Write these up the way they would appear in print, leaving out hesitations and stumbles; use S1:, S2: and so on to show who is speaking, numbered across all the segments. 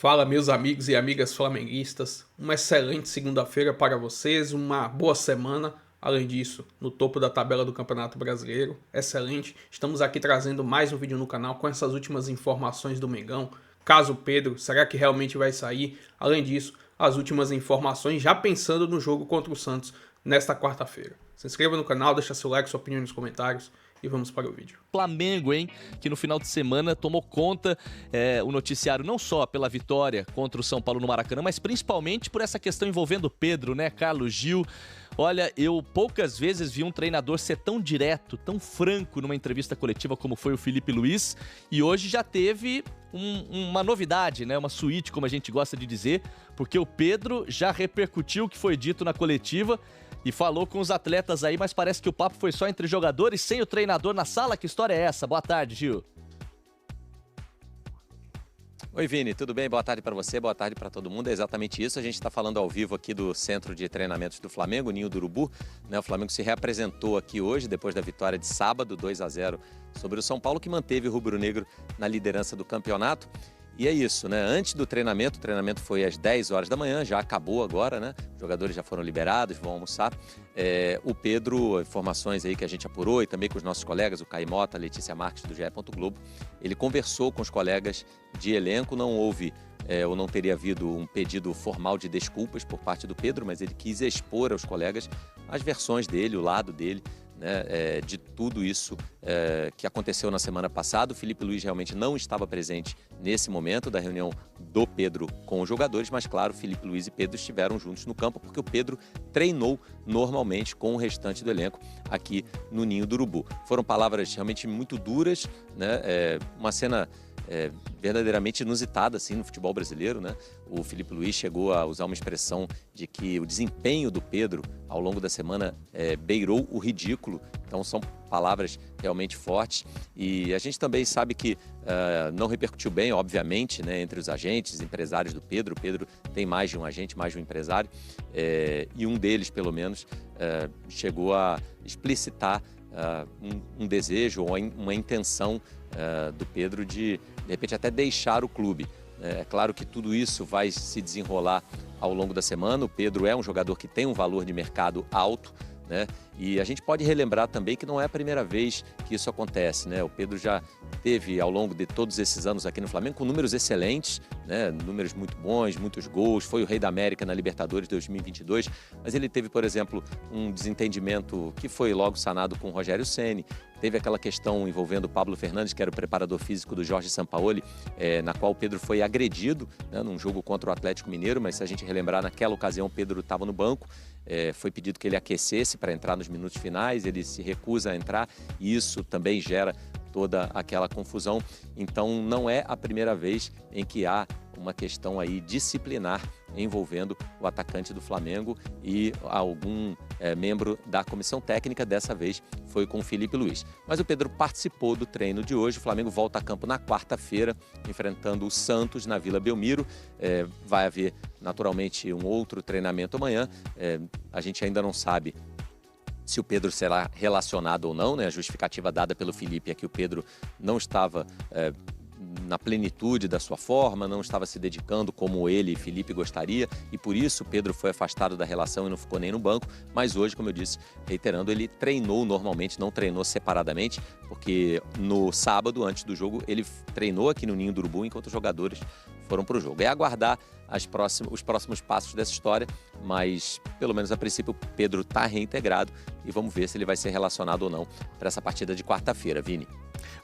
S1: Fala, meus amigos e amigas flamenguistas, uma excelente segunda-feira para vocês, uma boa semana. Além disso, no topo da tabela do Campeonato Brasileiro, excelente. Estamos aqui trazendo mais um vídeo no canal com essas últimas informações do Mengão. Caso Pedro, será que realmente vai sair? Além disso, as últimas informações já pensando no jogo contra o Santos nesta quarta-feira. Se inscreva no canal, deixa seu like, sua opinião nos comentários. E vamos para o vídeo.
S2: Flamengo, hein? Que no final de semana tomou conta o noticiário não só pela vitória contra o São Paulo no Maracanã, mas principalmente por essa questão envolvendo o Pedro, né? Carlos Gil. Olha, eu poucas vezes vi um treinador ser tão direto, tão franco numa entrevista coletiva como foi o Felipe Luiz. E hoje já teve uma novidade, né? Uma suíte, como a gente gosta de dizer, porque o Pedro já repercutiu o que foi dito na coletiva e falou com os atletas aí, mas parece que o papo foi só entre jogadores, sem o treinador na sala. Que história é essa? Boa tarde, Gil.
S3: Oi, Vini, tudo bem? Boa tarde para você, boa tarde para todo mundo. É exatamente isso, a gente está falando ao vivo aqui do Centro de Treinamentos do Flamengo, Ninho do Urubu. O Flamengo se reapresentou aqui hoje, depois da vitória de sábado, 2-0 sobre o São Paulo, que manteve o rubro-negro na liderança do campeonato. E é isso, né? Antes do treinamento, o treinamento foi às 10 horas da manhã, já acabou agora, né? Os jogadores já foram liberados, vão almoçar. O Pedro, informações aí que a gente apurou e também com os nossos colegas, o Caio Mota, a Letícia Marques do GE. Globo, ele conversou com os colegas de elenco, não houve ou não teria havido um pedido formal de desculpas por parte do Pedro, mas ele quis expor aos colegas as versões dele, o lado dele, né, de tudo isso que aconteceu na semana passada. O Felipe Luiz realmente não estava presente nesse momento da reunião do Pedro com os jogadores, mas claro, Felipe Luiz e Pedro estiveram juntos no campo porque o Pedro treinou normalmente com o restante do elenco aqui no Ninho do Urubu. Foram palavras realmente muito duras, né, uma cena verdadeiramente inusitada assim, no futebol brasileiro, né? O Felipe Luiz chegou a usar uma expressão de que o desempenho do Pedro ao longo da semana beirou o ridículo. Então são palavras realmente fortes e a gente também sabe que não repercutiu bem, obviamente, né, entre os agentes, empresários do Pedro. O Pedro tem mais de um agente, mais de um empresário e um deles, pelo menos, chegou a explicitar um desejo ou uma intenção do Pedro de repente até deixar o clube. É claro que tudo isso vai se desenrolar ao longo da semana. O Pedro é um jogador que tem um valor de mercado alto, né? E a gente pode relembrar também que não é a primeira vez que isso acontece, né? O Pedro já teve, ao longo de todos esses anos aqui no Flamengo, com números excelentes, né? Números muito bons, muitos gols, foi o Rei da América na Libertadores 2022, mas ele teve, por exemplo, um desentendimento que foi logo sanado com o Rogério Ceni. Teve aquela questão envolvendo o Pablo Fernandes, que era o preparador físico do Jorge Sampaoli, na qual o Pedro foi agredido, né, num jogo contra o Atlético Mineiro, mas se a gente relembrar, naquela ocasião o Pedro estava no banco, foi pedido que ele aquecesse para entrar nos minutos finais, ele se recusa a entrar e isso também gera toda aquela confusão. Então não é a primeira vez em que há uma questão aí disciplinar envolvendo o atacante do Flamengo e algum membro da comissão técnica. Dessa vez foi com o Felipe Luiz. Mas o Pedro participou do treino de hoje. O Flamengo volta a campo na quarta-feira, enfrentando o Santos na Vila Belmiro. Vai haver, naturalmente, um outro treinamento amanhã. A gente ainda não sabe se o Pedro será relacionado ou não, né? A justificativa dada pelo Felipe é que o Pedro não estava na plenitude da sua forma, não estava se dedicando como ele e Felipe gostaria e por isso o Pedro foi afastado da relação e não ficou nem no banco, mas hoje, como eu disse, reiterando, ele treinou normalmente, não treinou separadamente, porque no sábado, antes do jogo, ele treinou aqui no Ninho do Urubu enquanto os jogadores foram para o jogo. É aguardar os próximos passos dessa história, mas pelo menos a princípio o Pedro está reintegrado e vamos ver se ele vai ser relacionado ou não para essa partida de quarta-feira, Vini.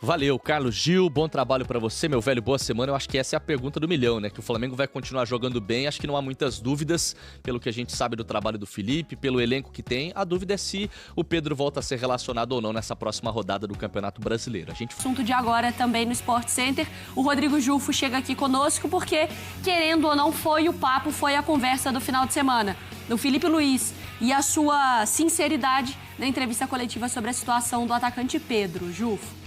S2: Valeu, Carlos Gil, bom trabalho pra você, meu velho, boa semana. Eu acho que essa é a pergunta do milhão, né? Que o Flamengo vai continuar jogando bem, acho que não há muitas dúvidas, pelo que a gente sabe do trabalho do Felipe, pelo elenco que tem. A dúvida é se o Pedro volta a ser relacionado ou não nessa próxima rodada do Campeonato Brasileiro.
S4: Assunto de agora também no Sport Center, o Rodrigo Julfo chega aqui conosco porque, querendo ou não, foi o papo, foi a conversa do final de semana do Felipe Luiz e a sua sinceridade na entrevista coletiva sobre a situação do atacante Pedro. Julfo.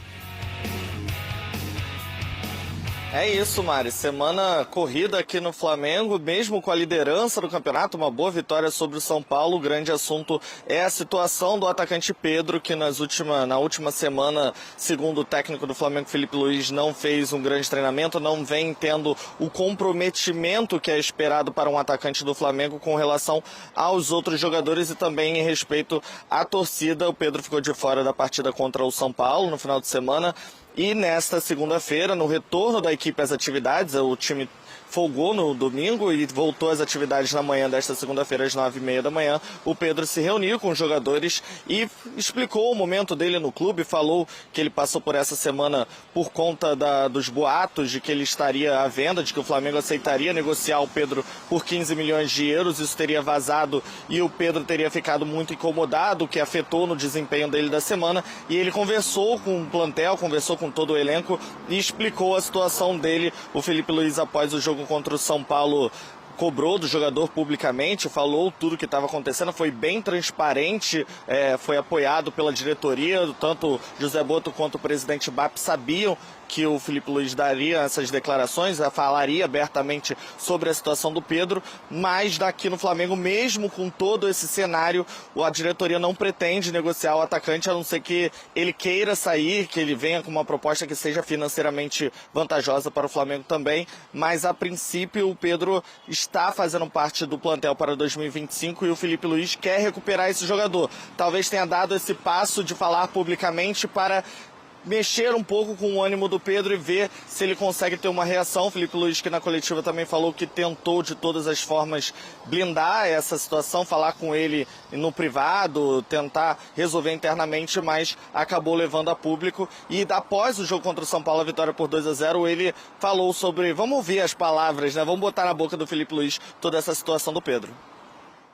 S5: É isso, Mari. Semana corrida aqui no Flamengo, mesmo com a liderança do campeonato, uma boa vitória sobre o São Paulo. O grande assunto é a situação do atacante Pedro, que na última semana, segundo o técnico do Flamengo, Felipe Luiz, não fez um grande treinamento, não vem tendo o comprometimento que é esperado para um atacante do Flamengo com relação aos outros jogadores e também em respeito à torcida. O Pedro ficou de fora da partida contra o São Paulo no final de semana. E nesta segunda-feira, no retorno da equipe às atividades, o time folgou no domingo e voltou às atividades na manhã desta segunda-feira, às 9h30 da manhã. O Pedro se reuniu com os jogadores e explicou o momento dele no clube, falou que ele passou por essa semana por conta dos boatos de que ele estaria à venda, de que o Flamengo aceitaria negociar o Pedro por 15 milhões de euros. Isso teria vazado e o Pedro teria ficado muito incomodado, o que afetou no desempenho dele da semana. E ele conversou com o plantel, conversou com todo o elenco e explicou a situação dele. O Felipe Luiz, após o jogo contra o São Paulo, cobrou do jogador publicamente, falou tudo o que estava acontecendo, foi bem transparente, foi apoiado pela diretoria, tanto José Boto quanto o presidente BAP sabiam que o Felipe Luiz daria essas declarações, falaria abertamente sobre a situação do Pedro, mas daqui no Flamengo, mesmo com todo esse cenário, a diretoria não pretende negociar o atacante, a não ser que ele queira sair, que ele venha com uma proposta que seja financeiramente vantajosa para o Flamengo também, mas a princípio o Pedro está fazendo parte do plantel para 2025 e o Felipe Luiz quer recuperar esse jogador. Talvez tenha dado esse passo de falar publicamente para mexer um pouco com o ânimo do Pedro e ver se ele consegue ter uma reação. Felipe Luiz, que na coletiva também falou que tentou de todas as formas blindar essa situação, falar com ele no privado, tentar resolver internamente, mas acabou levando a público. E após o jogo contra o São Paulo, a vitória por 2-0, ele falou sobre, vamos ouvir as palavras, né? Vamos botar na boca do Felipe Luiz toda essa situação do Pedro.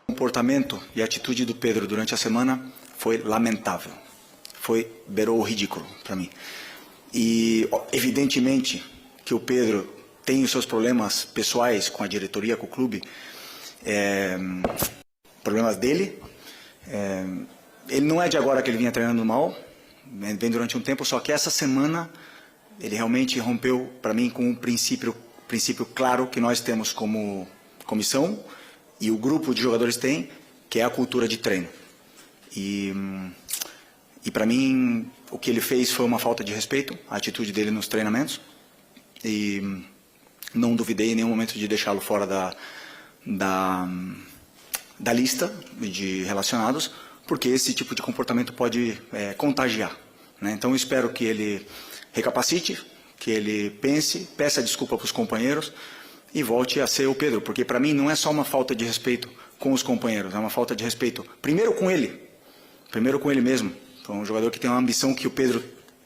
S6: O comportamento e a atitude do Pedro durante a semana foi lamentável. Beirou o ridículo para mim. E evidentemente que o Pedro tem os seus problemas pessoais com a diretoria, com o clube, problemas dele. Ele não é de agora que ele vinha treinando mal, vem durante um tempo, só que essa semana ele realmente rompeu para mim com um princípio claro que nós temos como comissão e o grupo de jogadores tem, que é a cultura de treino. E para mim, o que ele fez foi uma falta de respeito, a atitude dele nos treinamentos. E não duvidei em nenhum momento de deixá-lo fora da lista de relacionados, porque esse tipo de comportamento pode contagiar, né? Então eu espero que ele recapacite, que ele pense, peça desculpa para os companheiros e volte a ser o Pedro, porque para mim não é só uma falta de respeito com os companheiros, é uma falta de respeito primeiro com ele mesmo. Então, um jogador que tem uma ambição que o Pedro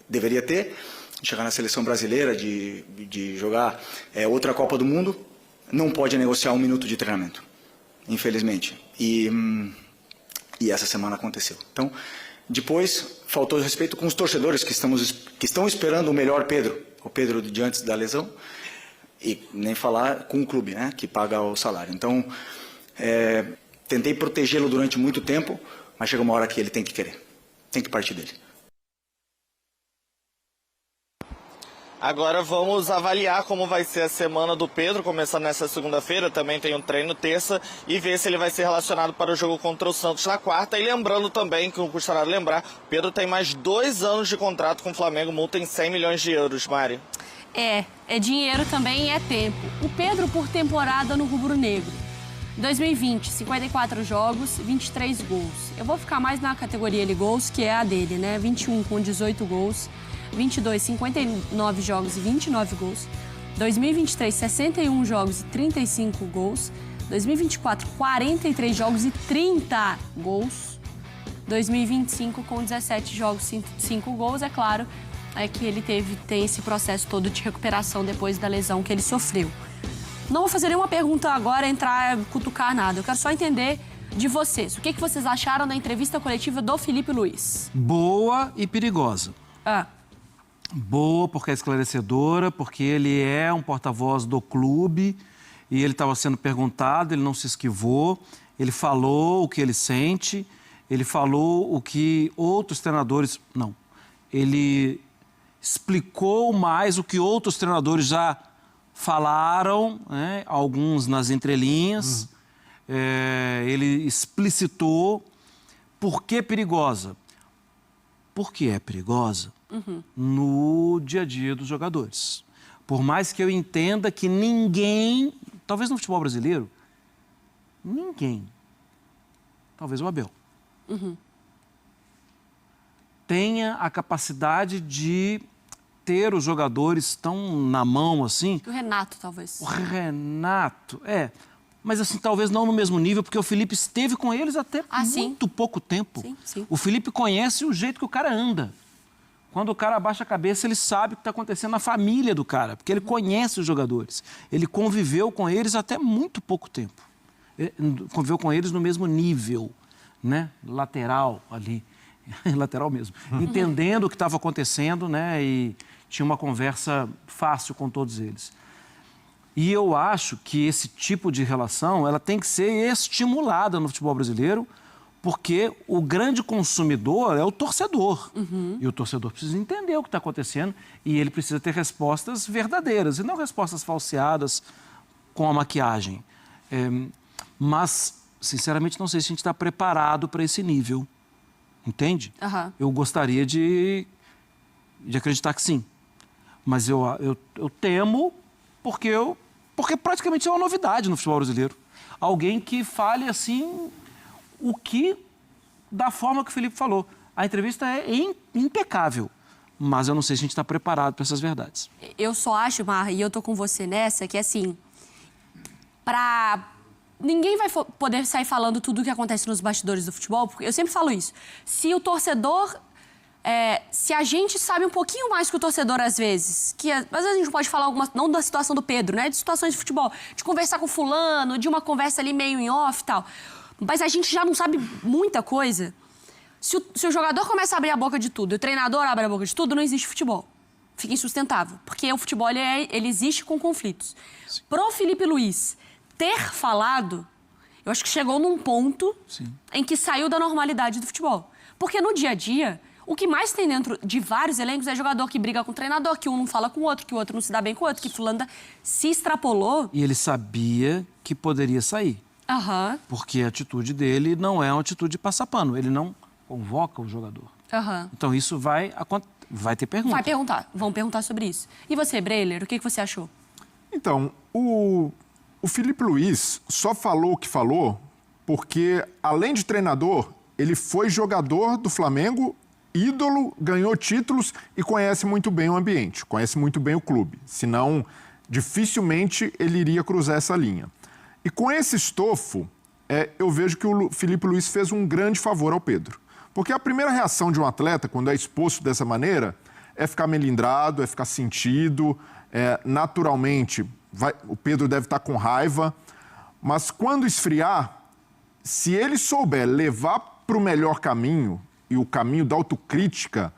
S6: deveria ter, de chegar na seleção brasileira, de jogar outra Copa do Mundo, não pode negociar 1 minuto de treinamento, infelizmente. E essa semana aconteceu. Então, depois, faltou respeito com os torcedores que estão esperando o melhor Pedro, o Pedro de antes da lesão, e nem falar com o clube, né, que paga o salário. Então, tentei protegê-lo durante muito tempo, mas chega uma hora que ele tem que querer. Tem que partir dele.
S5: Agora vamos avaliar como vai ser a semana do Pedro, começando nessa segunda-feira, também tem um treino terça, e ver se ele vai ser relacionado para o jogo contra o Santos na quarta. E lembrando também, que não custa nada lembrar, Pedro tem mais 2 anos de contrato com o Flamengo, multa em 100 milhões de euros, Mari.
S4: É dinheiro também e é tempo. O Pedro por temporada no rubro-negro. 2020, 54 jogos, 23 gols. Eu vou ficar mais na categoria de gols, que é a dele, né? 21 com 18 gols, 22, 59 jogos e 29 gols. 2023, 61 jogos e 35 gols. 2024, 43 jogos e 30 gols. 2025, com 17 jogos e 5 gols. É claro que ele tem esse processo todo de recuperação depois da lesão que ele sofreu. Não vou fazer nenhuma pergunta agora, entrar, cutucar nada. Eu quero só entender de vocês. O que vocês acharam da entrevista coletiva do Felipe Luiz?
S7: Boa e perigosa. Boa porque é esclarecedora, porque ele é um porta-voz do clube e ele estava sendo perguntado, ele não se esquivou, ele falou o que ele sente, ele falou o que outros treinadores... Não, ele explicou mais o que outros treinadores já falaram, né, alguns nas entrelinhas, ele explicitou por que perigosa. Porque é perigosa no dia a dia dos jogadores. Por mais que eu entenda que ninguém, talvez no futebol brasileiro, ninguém, talvez o Abel, tenha a capacidade de ter os jogadores tão na mão assim.
S4: O Renato, talvez.
S7: O Renato, mas assim, talvez não no mesmo nível, porque o Felipe esteve com eles até muito pouco tempo.
S4: Sim.
S7: O Felipe conhece o jeito que o cara anda. Quando o cara abaixa a cabeça, ele sabe o que está acontecendo na família do cara, porque ele conhece os jogadores. Ele conviveu com eles até muito pouco tempo. Ele conviveu com eles no mesmo nível, né? Lateral ali, lateral mesmo. Entendendo o que estava acontecendo, né? E tinha uma conversa fácil com todos eles. E eu acho que esse tipo de relação, ela tem que ser estimulada no futebol brasileiro, porque o grande consumidor é o torcedor. E o torcedor precisa entender o que está acontecendo e ele precisa ter respostas verdadeiras e não respostas falseadas com a maquiagem. Mas, sinceramente, não sei se a gente está preparado para esse nível. Entende? Eu gostaria de acreditar que sim. Mas eu temo porque praticamente é uma novidade no futebol brasileiro. Alguém que fale assim o que, da forma que o Felipe falou. A entrevista é impecável, mas eu não sei se a gente está preparado para essas verdades.
S4: Eu só acho, Mar, e eu tô com você nessa, que assim, ninguém vai poder sair falando tudo o que acontece nos bastidores do futebol, porque eu sempre falo isso. Se o torcedor... se a gente sabe um pouquinho mais que o torcedor, às vezes, às vezes a gente pode falar não da situação do Pedro, né? De situações de futebol, de conversar com fulano, de uma conversa ali meio em off e tal. Mas a gente já não sabe muita coisa. Se o jogador começa a abrir a boca de tudo e o treinador abre a boca de tudo, não existe futebol. Fica insustentável. Porque o futebol, ele existe com conflitos. Pro Felipe Luiz ter falado, eu acho que chegou num ponto em que saiu da normalidade do futebol. Porque no dia a dia... O que mais tem dentro de vários elencos é jogador que briga com o treinador, que um não fala com o outro, que o outro não se dá bem com o outro, que fulano se extrapolou.
S7: E ele sabia que poderia sair. Porque a atitude dele não é uma atitude de passar pano. Ele não convoca o jogador. Então isso vai ter pergunta.
S4: Vão perguntar sobre isso. E você, Breiler, o que você achou?
S8: Então, o Felipe Luiz só falou o que falou porque, além de treinador, ele foi jogador do Flamengo, ídolo, ganhou títulos e conhece muito bem o ambiente, conhece muito bem o clube. Senão, dificilmente ele iria cruzar essa linha. E com esse estofo, eu vejo que o Felipe Luiz fez um grande favor ao Pedro. Porque a primeira reação de um atleta, quando é exposto dessa maneira, é ficar melindrado, é ficar sentido. Naturalmente, o Pedro deve estar com raiva. Mas quando esfriar, se ele souber levar para o melhor caminho, e o caminho da autocrítica,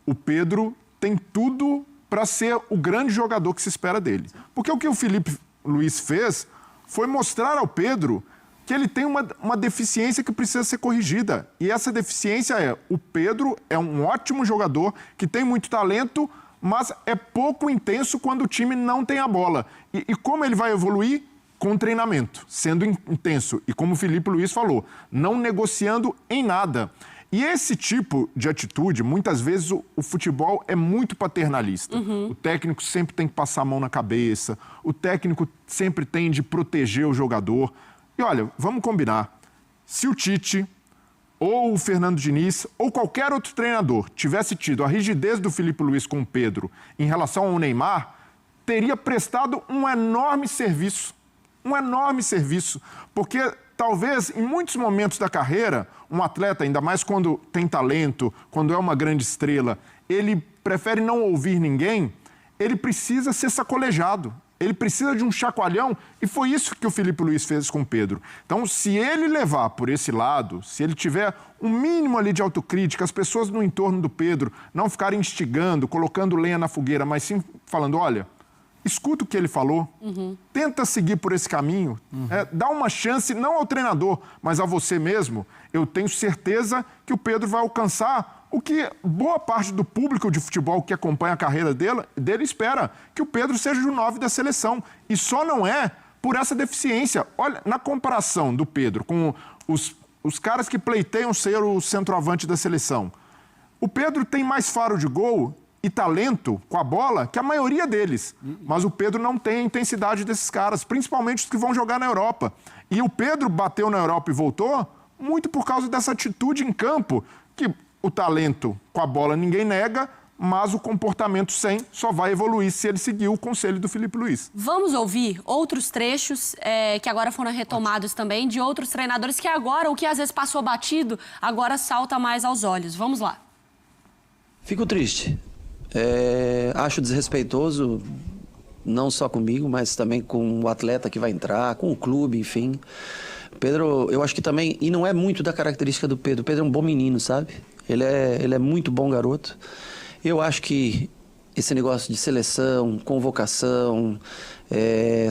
S8: o Pedro tem tudo para ser o grande jogador que se espera dele. Porque o que o Felipe Luiz fez foi mostrar ao Pedro que ele tem uma deficiência que precisa ser corrigida. E essa deficiência o Pedro é um ótimo jogador, que tem muito talento, mas é pouco intenso quando o time não tem a bola. E como ele vai evoluir? Com treinamento, sendo intenso. E como o Felipe Luiz falou, não negociando em nada. E esse tipo de atitude, muitas vezes o futebol é muito paternalista. O técnico sempre tem que passar a mão na cabeça, o técnico sempre tem de proteger o jogador. E olha, vamos combinar, se o Tite, ou o Fernando Diniz, ou qualquer outro treinador tivesse tido a rigidez do Felipe Luiz com o Pedro em relação ao Neymar, teria prestado um enorme serviço. Um enorme serviço, porque talvez em muitos momentos da carreira, um atleta, ainda mais quando tem talento, quando é uma grande estrela, ele prefere não ouvir ninguém, ele precisa ser sacolejado, ele precisa de um chacoalhão, e foi isso que o Felipe Luiz fez com o Pedro. Então, se ele levar por esse lado, se ele tiver um mínimo ali de autocrítica, as pessoas no entorno do Pedro não ficarem instigando, colocando lenha na fogueira, mas sim falando, olha, escuta o que ele falou, tenta seguir por esse caminho, dá uma chance não ao treinador, mas a você mesmo. Eu tenho certeza que o Pedro vai alcançar o que boa parte do público de futebol que acompanha a carreira dele espera, que o Pedro seja o 9 da seleção. E só não é por essa deficiência. Olha, na comparação do Pedro com os caras que pleiteiam ser o centroavante da seleção, o Pedro tem mais faro de gol e talento com a bola que a maioria deles. Mas o Pedro não tem a intensidade desses caras, principalmente os que vão jogar na Europa. E o Pedro bateu na Europa e voltou muito por causa dessa atitude em campo, que o talento com a bola ninguém nega, mas o comportamento sem só vai evoluir se ele seguir o conselho do Filipe Luís.
S4: Vamos ouvir outros trechos que agora foram retomados também de outros treinadores que agora, o que às vezes passou batido, agora salta mais aos olhos. Vamos lá.
S9: Fico triste. Acho desrespeitoso, não só comigo, mas também com o atleta que vai entrar, com o clube, enfim. Pedro, eu acho que também, e não é muito da característica do Pedro, o Pedro é um bom menino, sabe? Ele é muito bom garoto. Eu acho que esse negócio de seleção, convocação,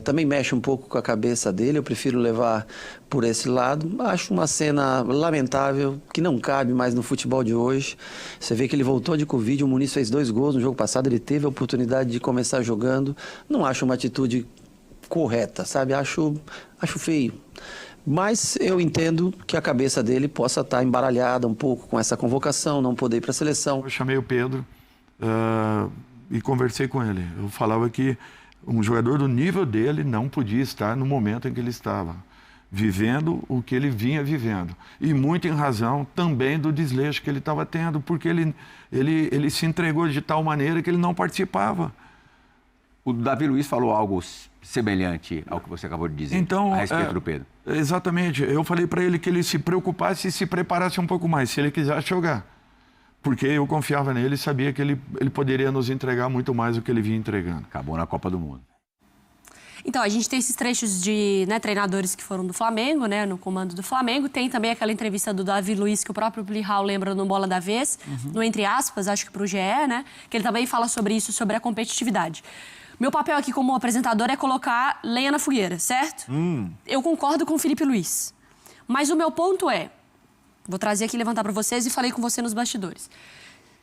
S9: também mexe um pouco com a cabeça dele. Eu prefiro levar por esse lado. Acho uma cena lamentável, que não cabe mais no futebol de hoje. Você vê que ele voltou de Covid, o Muniz fez 2 gols no jogo passado, ele teve a oportunidade de começar jogando. Não acho uma atitude correta, sabe? Acho feio. Mas eu entendo que a cabeça dele possa estar embaralhada um pouco com essa convocação, não poder ir para a seleção.
S10: Eu chamei o Pedro e conversei com ele. Eu falava que um jogador do nível dele não podia estar no momento em que ele estava, vivendo o que ele vinha vivendo. E muito em razão também do desleixo que ele estava tendo, porque ele se entregou de tal maneira que ele não participava.
S11: O Davi Luiz falou algo semelhante ao que você acabou de dizer a respeito do Pedro.
S10: Exatamente. Eu falei para ele que ele se preocupasse e se preparasse um pouco mais, se ele quisesse jogar. Porque eu confiava nele e sabia que ele poderia nos entregar muito mais do que ele vinha entregando.
S11: Acabou na Copa do Mundo.
S4: Então, a gente tem esses trechos de treinadores que foram do Flamengo, no comando do Flamengo. Tem também aquela entrevista do Davi Luiz, que o próprio Plihal lembra no Bola da Vez, no Entre Aspas, acho que para o GE, que ele também fala sobre isso, sobre a competitividade. Meu papel aqui como apresentador é colocar lenha na fogueira, certo? Eu concordo com o Filipe Luís. Mas o meu ponto é, vou trazer aqui, levantar para vocês e falei com você nos bastidores.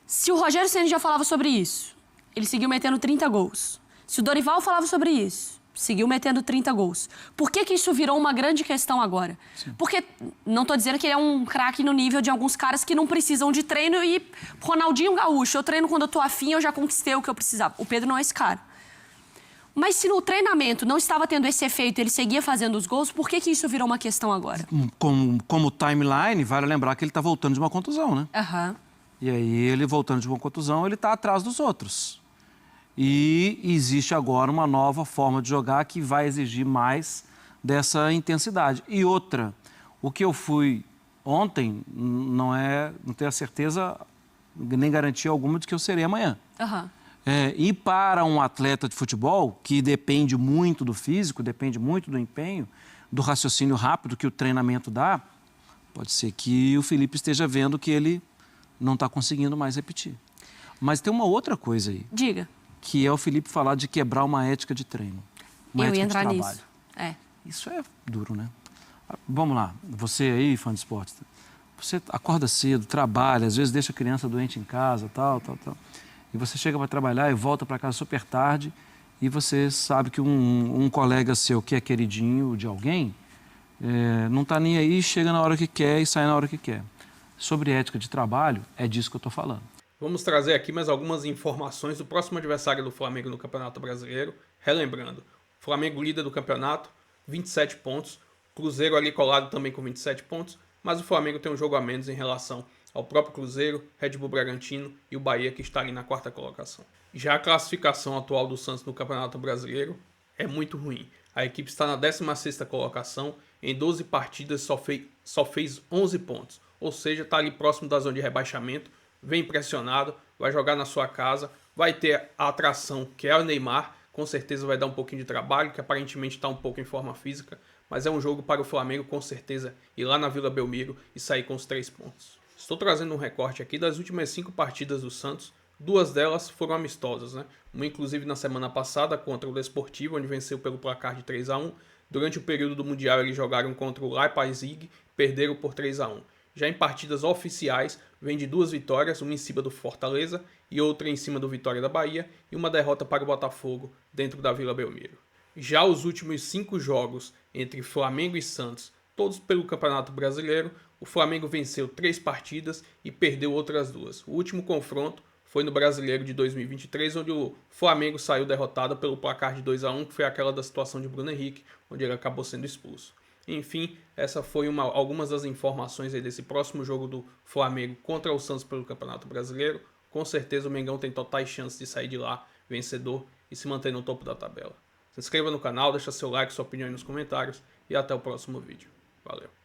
S4: Se o Rogério Ceni já falava sobre isso, ele seguiu metendo 30 gols. Se o Dorival falava sobre isso, seguiu metendo 30 gols. Por que isso virou uma grande questão agora? Sim. Porque, não estou dizendo que ele é um craque no nível de alguns caras que não precisam de treino e Ronaldinho Gaúcho, eu treino quando eu tô afim, eu já conquistei o que eu precisava. O Pedro não é esse cara. Mas se no treinamento não estava tendo esse efeito, ele seguia fazendo os gols, por que isso virou uma questão agora?
S7: Como timeline, vale lembrar que ele está voltando de uma contusão, né? E aí, ele voltando de uma contusão, ele está atrás dos outros. E existe agora uma nova forma de jogar que vai exigir mais dessa intensidade. E outra, o que eu fui ontem não tenho a certeza nem garantia alguma de que eu serei amanhã. E para um atleta de futebol, que depende muito do físico, depende muito do empenho, do raciocínio rápido que o treinamento dá, pode ser que o Filipe esteja vendo que ele não está conseguindo mais repetir. Mas tem uma outra coisa aí.
S4: Diga.
S7: Que é o Filipe falar de quebrar uma ética de treino.
S4: Eu ia entrar nisso.
S7: Isso é duro, né? Vamos lá, você aí, fã de esporte, você acorda cedo, trabalha, às vezes deixa a criança doente em casa, tal. E você chega para trabalhar e volta para casa super tarde e você sabe que um colega seu que é queridinho de alguém não está nem aí, chega na hora que quer e sai na hora que quer. Sobre ética de trabalho, é disso que eu estou falando.
S1: Vamos trazer aqui mais algumas informações do próximo adversário do Flamengo no Campeonato Brasileiro. Relembrando, Flamengo líder do campeonato, 27 pontos. Cruzeiro ali colado também com 27 pontos. Mas o Flamengo tem um jogo a menos em relação ao próprio Cruzeiro, Red Bull Bragantino e o Bahia, que está ali na 4ª colocação. Já a classificação atual do Santos no Campeonato Brasileiro é muito ruim. A equipe está na 16ª colocação, em 12 partidas só fez 11 pontos. Ou seja, está ali próximo da zona de rebaixamento, vem pressionado, vai jogar na sua casa, vai ter a atração que é o Neymar, com certeza vai dar um pouquinho de trabalho, que aparentemente está um pouco em forma física, mas é um jogo para o Flamengo com certeza ir lá na Vila Belmiro e sair com os 3 pontos. Estou trazendo um recorte aqui das últimas 5 partidas do Santos, 2 delas foram amistosas, Uma inclusive na semana passada contra o Desportivo, onde venceu pelo placar de 3-1. Durante o período do Mundial eles jogaram contra o Leipzig, perderam por 3-1. Já em partidas oficiais, vem de 2 vitórias, uma em cima do Fortaleza e outra em cima do Vitória da Bahia, e uma derrota para o Botafogo dentro da Vila Belmiro. Já os últimos 5 jogos entre Flamengo e Santos, todos pelo Campeonato Brasileiro, o Flamengo venceu 3 partidas e perdeu outras 2. O último confronto foi no Brasileiro de 2023, onde o Flamengo saiu derrotado pelo placar de 2-1, que foi aquela da situação de Bruno Henrique, onde ele acabou sendo expulso. Enfim, essa foi algumas das informações aí desse próximo jogo do Flamengo contra o Santos pelo Campeonato Brasileiro. Com certeza o Mengão tem totais chances de sair de lá vencedor e se manter no topo da tabela. Se inscreva no canal, deixa seu like, sua opinião aí nos comentários e até o próximo vídeo. Valeu!